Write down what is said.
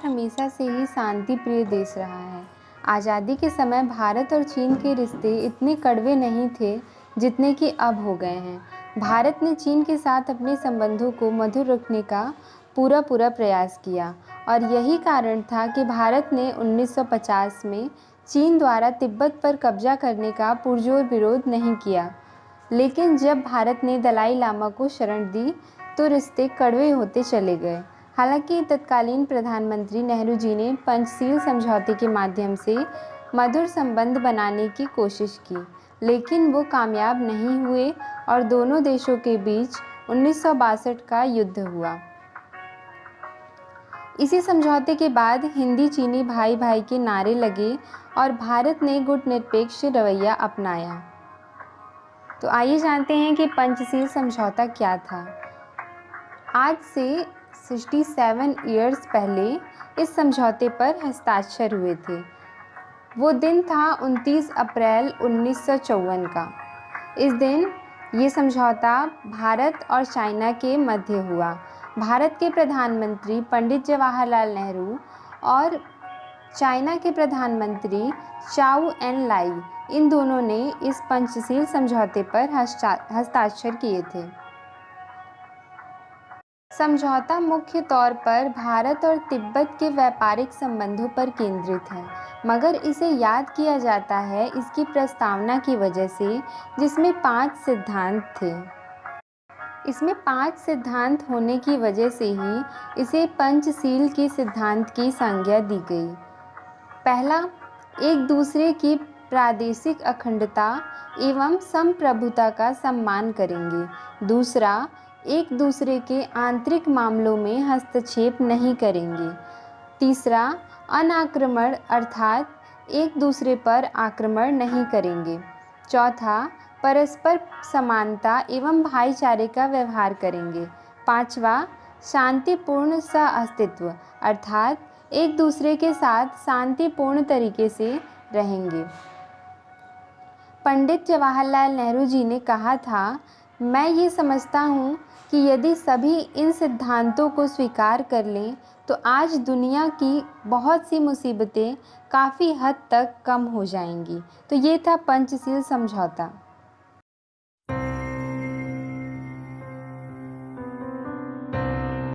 हमेशा से ही शांति प्रिय देश रहा है। आज़ादी के समय भारत और चीन के रिश्ते इतने कड़वे नहीं थे जितने कि अब हो गए हैं। भारत ने चीन के साथ अपने संबंधों को मधुर रखने का पूरा प्रयास किया और यही कारण था कि भारत ने 1950 में चीन द्वारा तिब्बत पर कब्जा करने का पुरजोर विरोध नहीं किया। लेकिन जब भारत ने दलाई लामा को शरण दी तो रिश्ते कड़वे होते चले गए। हालांकि तत्कालीन प्रधानमंत्री नेहरू जी ने पंचशील समझौते के माध्यम से मधुर संबंध बनाने की कोशिश की, लेकिन वो कामयाब नहीं हुए और दोनों देशों के बीच 1962 का युद्ध हुआ। इसी समझौते के बाद हिंदी चीनी भाई भाई के नारे लगे और भारत ने गुटनिरपेक्ष रवैया अपनाया। तो आइए जानते हैं कि पंचशील समझौता क्या था। आज से 67 ईयर्स पहले इस समझौते पर हस्ताक्षर हुए थे। वो दिन था 29 अप्रैल 1954 का। इस दिन ये समझौता भारत और चाइना के मध्य हुआ। भारत के प्रधानमंत्री पंडित जवाहरलाल नेहरू और चाइना के प्रधानमंत्री चाउ एन लाई, इन दोनों ने इस पंचशील समझौते पर हस्ताक्षर किए थे। समझौता मुख्य तौर पर भारत और तिब्बत के व्यापारिक संबंधों पर केंद्रित है, मगर इसे याद किया जाता है इसकी प्रस्तावना की वजह से, जिसमें 5 सिद्धांत थे। इसमें 5 सिद्धांत होने की वजह से ही इसे पंचशील के सिद्धांत की संज्ञा दी गई। पहला, एक दूसरे की प्रादेशिक अखंडता एवं संप्रभुता का सम्मान करेंगे। दूसरा, एक दूसरे के आंतरिक मामलों में हस्तक्षेप नहीं करेंगे। तीसरा, अनाक्रमण अर्थात एक दूसरे पर आक्रमण नहीं करेंगे। चौथा, परस्पर समानता एवं भाईचारे का व्यवहार करेंगे। पांचवा, शांतिपूर्ण सहअस्तित्व अर्थात एक दूसरे के साथ शांतिपूर्ण तरीके से रहेंगे। पंडित जवाहरलाल नेहरू जी ने कहा था, मैं ये समझता हूँ कि यदि सभी इन सिद्धांतों को स्वीकार कर लें तो आज दुनिया की बहुत सी मुसीबतें काफ़ी हद तक कम हो जाएंगी। तो ये था पंचशील समझौता।